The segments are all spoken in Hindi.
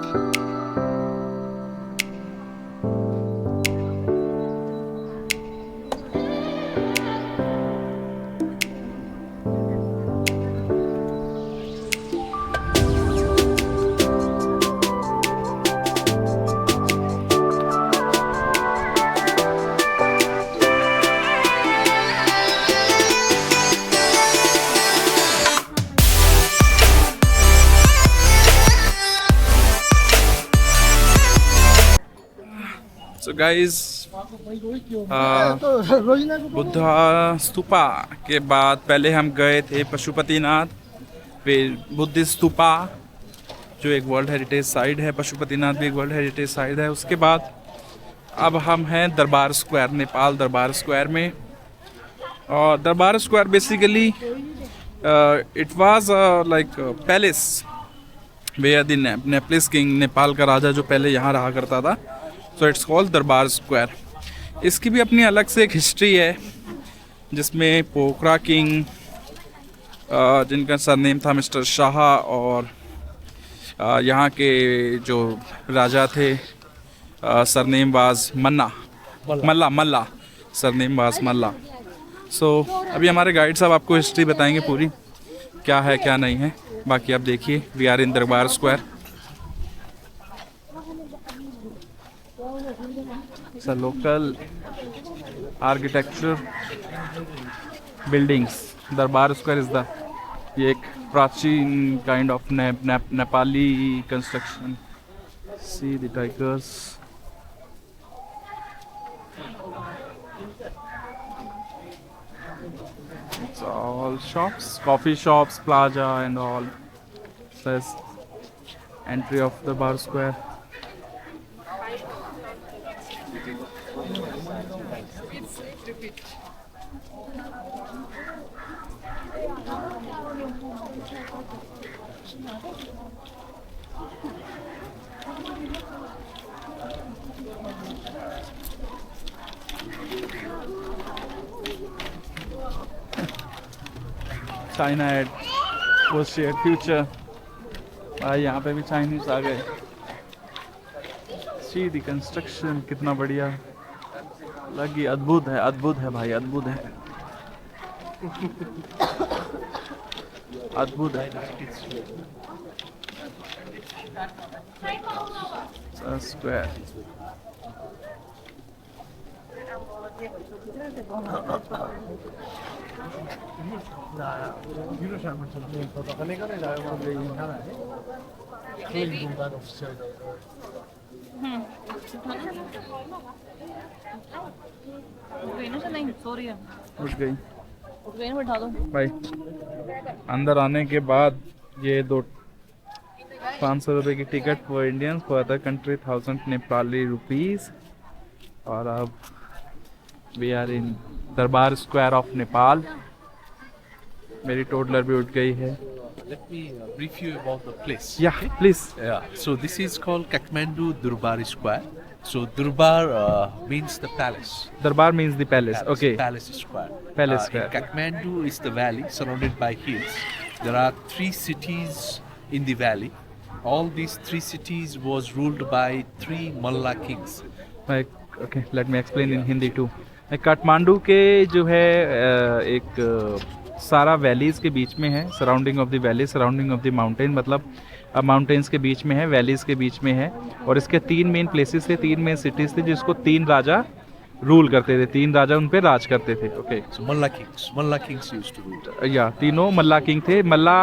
So guys, बुद्धा स्तूपा के बाद पहले हम गए थे पशुपतिनाथ, फिर बुद्धिस्ट स्तूपा जो एक वर्ल्ड हेरिटेज साइट है, पशुपतिनाथ भी एक वर्ल्ड हेरिटेज साइट है। उसके बाद अब हम हैं दरबार स्क्वायर, नेपाल दरबार स्क्वायर में। और Durbar square basically it was like palace where the Nepalese king, Nepal का राजा जो पहले यहाँ रहा करता था। So it's called Durbar square. इसकी भी अपनी अलग से एक हिस्ट्री है, जिसमें पोखरा किंग जिनका सरनेम था मिस्टर शाह, और यहाँ के जो राजा थे surname was Malla surname was Malla. So अभी हमारे गाइड साहब आपको हिस्ट्री बताएंगे पूरी, क्या है क्या नहीं है। बाकी आप देखिए, we are in Durbar square. So local architecture buildings. दरबार स्क्वायर इज द, ये एक प्राचीन kind of Nepali construction. See the tigers. It's all shops, coffee shops, plaza and all. Says entry of the Darbhar Square. China aid post share future. भाई यहाँ पे भी चाइनीज आ गए। सी दी कंस्ट्रक्शन कितना बढ़िया लगी, अद्भुत है भाई, अद्भुत है, अद्भुत है। स्क्वायर उठ गई भाई। अंदर आने के बाद ये 500 रुपए की ticket for Indians, for other country 1000 Nepali rupees. और अब we are in Durbar square of Nepal. मेरी टोडलर भी उठ गई है। Let me brief you about the place. Yeah, please. Yeah. So this is called Kathmandu Durbar Square. So Durbar means the palace. Darbar means the palace. Okay. Palace Square. Palace Square. Kathmandu is the valley surrounded by hills. There are 3 cities in the valley. All these 3 cities was ruled by 3 Malla kings. Okay, let me explain in Hindi too. Kathmandu के जो है एक सारा वैलीज़ के बीच में है, surrounding of the valley, surrounding of the mountain, मतलब माउंटेन्स के बीच में है, वैलीज़ के बीच में है। और इसके 3 मेन प्लेसेस थे, 3 मेन सिटीज़ थे, जिसको 3 राजा रूल करते थे, 3 राजा उन पे राज करते थे। Okay, So Malla kings used to rule. या तीनों मल्ला किंग थे। Malla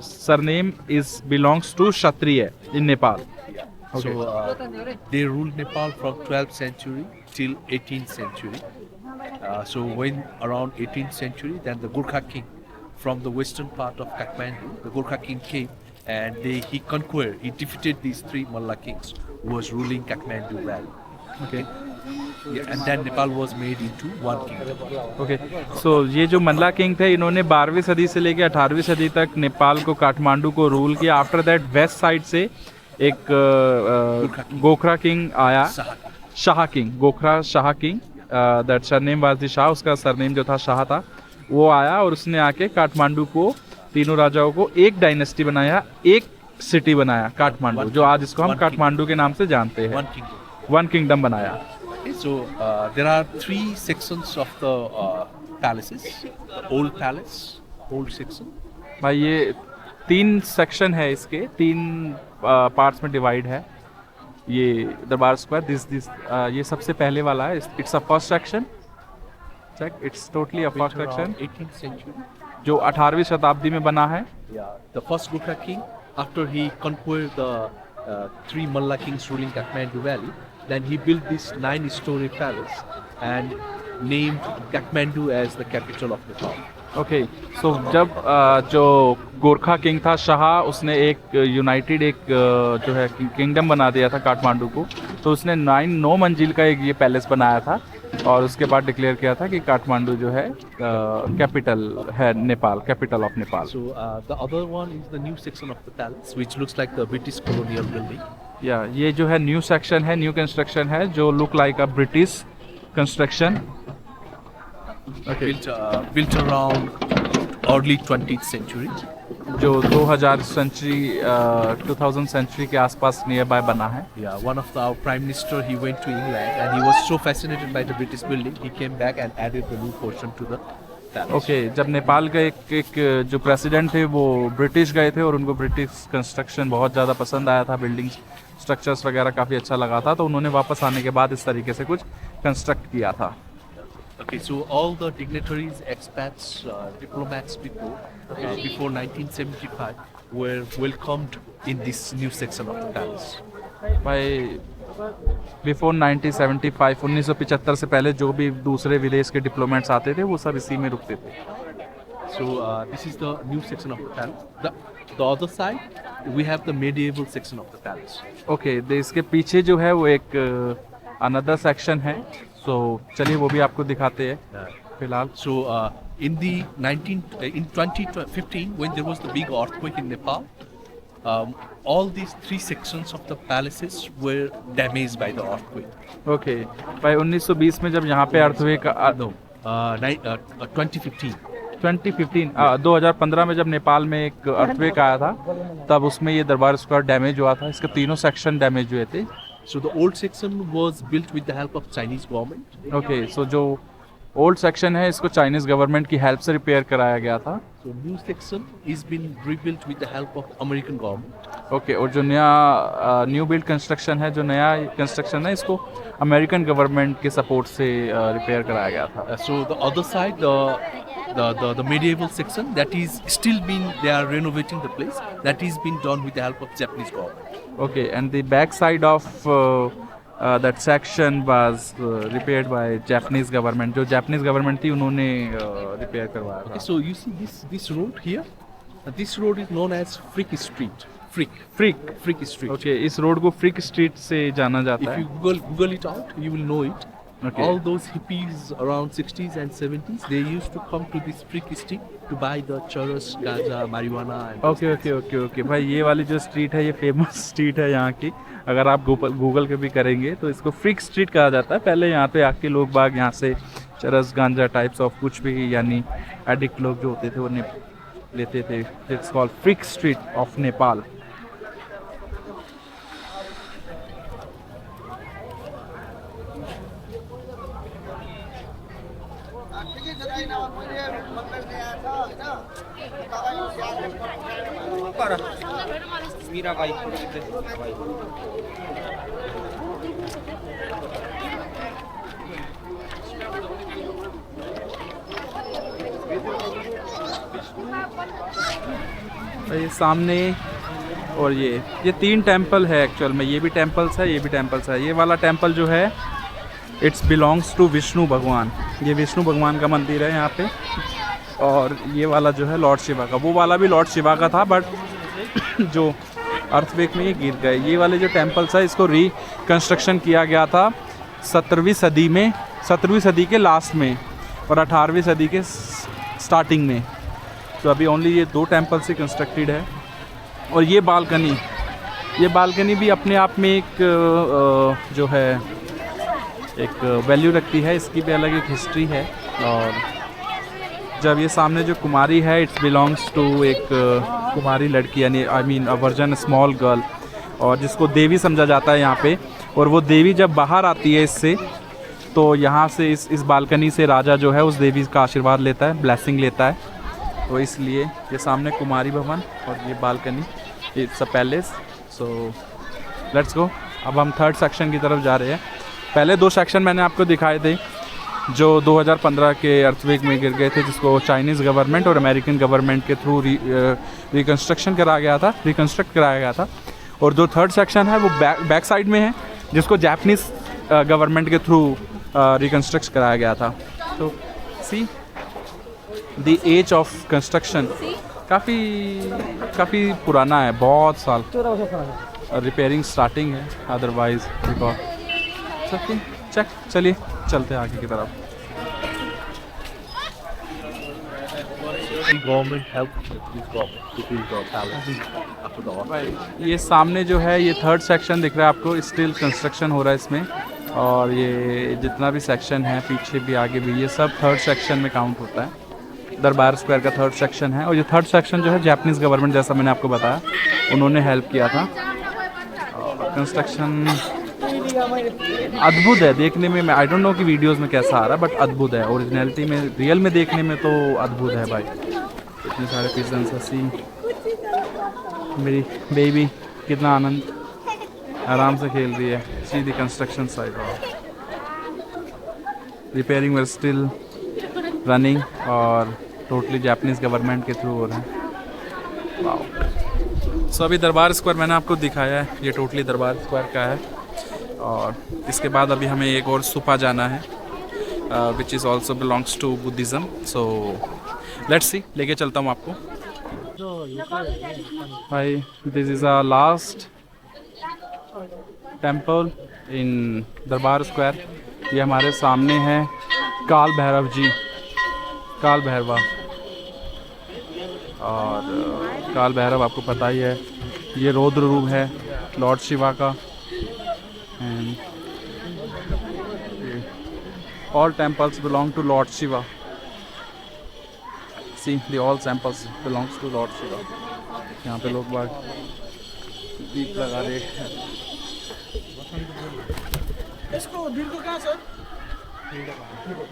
surname is belongs to Kshatriya in Nepal. So they ruled Nepal from 12th century till 18th century. So when around 18th century, then the Gurkha king from the western part of Kathmandu, the Gurkha king came and he conquered, he defeated these 3 Malla kings who was ruling Kathmandu valley. Okay Yeah, and then Nepal was made into one kingdom. Okay so ये जो मल्ला किंग थे, इन्होंने 12वीं सदी से लेकर 18वीं सदी तक नेपाल को, काठमांडू को रूल किया। आफ्टर दैट वेस्ट साइड से एक गोखरा किंग आया, Shah king, Gorkha Shah king, that surname was the Shah, उसका सरनेम जो था शाह था, वो आया और उसने आके काठमांडू को, तीनों राजाओं को एक डायनेस्टी बनाया, एक सिटी बनाया, काठमांडू, जो आज इसको हम काठमांडू के नाम से जानते हैं। One kingdom. वन किंगडम बनाया। Okay, so there are 3 sections of the palaces. The old palace, old section. भाई ये 3 सेक्शन है इसके, 3 पार्ट्स में डिवाइड है ये दरबार स्क्वायर। दिस ये सबसे पहले वाला है, it's a first section. Check, it's totally a first Built around section 18th century. जो 18वीं शताब्दी में बना है। Yeah, the first Gurkha king, after he conquered the 3 Malla kings ruling Kathmandu Valley, then he built this 9-story palace and named Kathmandu as the capital of Nepal. Okay, so जब जो गोरखा किंग था शाह, उसने एक यूनाइटेड एक जो है किंगडम बना दिया था काठमांडू को, तो उसने 9 मंजिल का एक ये पैलेस बनाया था और उसके बाद डिक्लेयर किया था कि काठमांडू जो है कैपिटल है Nepal, capital of Nepal. So the other one is the new section of the palace, which looks like the British colonial building. या ये जो है न्यू सेक्शन है, न्यू कंस्ट्रक्शन है जो look like a British construction. Built around early 20th century. जो 2000 सेंचुरी के आसपास नियर बाय बना है। Yeah, one of our prime minister, he went to England and he was so fascinated by the British building, he came back and added the new portion to the palace. Okay, जब नेपाल के एक जो प्रेसिडेंट थे वो ब्रिटिश गए थे और उनको ब्रिटिश कंस्ट्रक्शन बहुत ज़्यादा पसंद आया था, बिल्डिंग स्ट्रक्चर्स वगैरह काफ़ी अच्छा लगा था, तो उन्होंने वापस आने के बाद इस तरीके से कुछ कंस्ट्रक्ट किया था। Okay, so all the dignitaries, expats, diplomats before 1975 were welcomed in this new section of the palace. भाई बिफोर 1975, 1975 से पहले जो भी दूसरे विदेश के डिप्लोमेट्स आते थे वो सब इसी में रुकते थे। So this is the new section of the palace. The other side, we have the medieval section of the palace. Okay, इसके पीछे जो है वो एक अनदर सेक्शन है, सो चलिए वो भी आपको दिखाते हैं फिलहाल। So in 2015, when there was the big earthquake in Nepal, all these 3 sections of the palaces were damaged by the earthquake. Okay भाई, 1920 में जब यहाँ पे अर्थक्वेक, 2015. 2015 में जब नेपाल में एक अर्थक्वेक आया था, तब उसमें ये दरबार स्क्वायर डैमेज हुआ था, इसके तीनों सेक्शन डैमेज हुए थे। So the old section was built with the help of Chinese government. Okay, so जो ओल्ड सेक्शन है इसको चाइनीज गवर्नमेंट की हेल्प से रिपेयर कराया गया था। So new section is been rebuilt with the help of American government. Okay, और जो नया न्यू बिल्ड कंस्ट्रक्शन है, जो नया कंस्ट्रक्शन है, इसको अमेरिकन गवर्नमेंट के सपोर्ट से रिपेयर कराया गया था। So the other side, the medieval section, that is still been, they are renovating the place. That is being done with the help of Japanese government. Okay, and the back side of that section was repaired by Japanese government. जो Japanese government थी उन्होंने रिपेयर करवाया था। Okay, so you see this road here. This road is known as Frick Street. Frick Street. Okay, इस रोड को फ्रिक स्ट्रीट से जाना जाता If है। you Google it out, you will know it. Okay. All those hippies around 60s and 70s, they used to come to this Frick Street to buy the charas, ganja, marijuana. And okay भाई, ये वाली जो स्ट्रीट है ये फेमस स्ट्रीट है यहाँ की। अगर आप गूगल पे भी करेंगे तो इसको फ्रिक स्ट्रीट कहा जाता है। पहले यहाँ पे आके लोग बाग यहाँ से चरस, गांजा टाइप्स ऑफ कुछ भी, यानी एडिक्ट लोग जो होते थे वो लेते थे। It's called freak street of Nepal. Meera भाई ये सामने और ये 3 टेंपल है एक्चुअल में। ये भी टेंपल्स है, ये भी टेंपल्स है। ये वाला टेंपल जो है इट्स बिलोंग्स टू विष्णु भगवान। ये विष्णु भगवान का मंदिर है यहाँ पे। और ये वाला जो है लॉर्ड शिवा का, वो वाला भी लॉर्ड शिवा का था, बट जो अर्थक्वेक में ये गिर गए। ये वाले जो टेंपल्स है इसको रिकंस्ट्रक्शन किया गया था 17वीं सदी में, 17वीं सदी के लास्ट में और 18वीं सदी के स्टार्टिंग में। तो अभी ओनली ये 2 टेंपल से कंस्ट्रक्टेड है। और ये बालकनी भी अपने आप में एक जो है एक वैल्यू रखती है। इसकी भी अलग एक हिस्ट्री है। और जब ये सामने जो कुमारी है, इट्स बिलोंग्स टू एक कुमारी लड़की, यानी I mean a version small girl, और जिसको देवी समझा जाता है यहाँ पे। और वो देवी जब बाहर आती है इससे, तो यहाँ से इस बालकनी से राजा जो है उस देवी का आशीर्वाद लेता है, ब्लेसिंग लेता है। तो इसलिए ये सामने कुमारी भवन और ये balcony, it's a palace. So let's go. अब हम थर्ड सेक्शन की तरफ जा रहे हैं। पहले 2 सेक्शन मैंने आपको दिखाए थे जो 2015 के अर्थक्वेक में गिर गए थे, जिसको चाइनीज़ गवर्नमेंट और अमेरिकन गवर्नमेंट के थ्रू रिकन्स्ट्रक्ट कराया गया था। और जो थर्ड सेक्शन है वो बैक साइड में है, जिसको जापानीज़ गवर्नमेंट के थ्रू रिकन्स्ट्रक्ट कराया गया था। तो see the age of construction काफ़ी पुराना है, बहुत साल। रिपेयरिंग स्टार्टिंग है अदरवाइज बिकॉज चलिए चलते हैं आगे की तरफ। Government helped this government to build the palace after the war. ये सामने जो है ये थर्ड सेक्शन दिख रहा है आपको, स्टिल कंस्ट्रक्शन हो रहा है इसमें। और ये जितना भी सेक्शन है, पीछे भी आगे भी, ये सब थर्ड सेक्शन में काउंट होता है। दरबार स्क्वायर का थर्ड सेक्शन है। और ये थर्ड सेक्शन जो है जापानीज़ गवर्नमेंट, जैसा मैंने आपको बताया, उन्होंने हेल्प किया था। कंस्ट्रक्शन अद्भुत है देखने में। मैं आई डोंट नो कि वीडियोस में कैसा आ रहा है, बट अद्भुत है। ओरिजिनलिटी में, रियल में देखने में तो अद्भुत है भाई। इतने सारे पिजन्स हंसी, मेरी बेबी कितना आनंद, आराम से खेल रही है। See the construction side, repairing were still running और टोटली जापानीज़ गवर्नमेंट के थ्रू हो रहा है। वाओ। सो अभी दरबार स्क्वायर मैंने आपको दिखाया है, ये टोटली दरबार स्क्वायर का है। और इसके बाद अभी हमें एक और स्तूपा जाना है, which is also belongs to Buddhism. So let's see, लेके चलता हूँ आपको। भाई this is a last temple in Durbar Square. ये हमारे सामने है काल भैरव जी, काल भैरवा। और काल भैरव आपको पता ही है, ये रौद्र रूप है लॉर्ड शिवा का। And all temples belong to Lord Shiva. See, the all temples belongs to Lord Shiva. यहाँ पे लोग बाग दीप लगा रहे हैं। इसको दिल को कहाँ सर?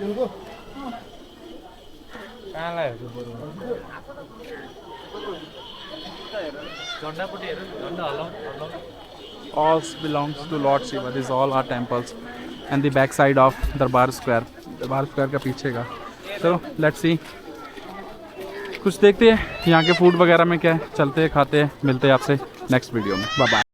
दिल को कहाँ लाए? All belongs to Lord Shiva. These all are temples. And the back side of दरबार स्क्वायर, दरबार स्क्वायर का पीछे का। चलो लेट्स सी, कुछ देखते हैं यहाँ के फूड वगैरह में क्या है। चलते हैं, खाते हैं, मिलते हैं आपसे नेक्स्ट वीडियो में। Bye bye.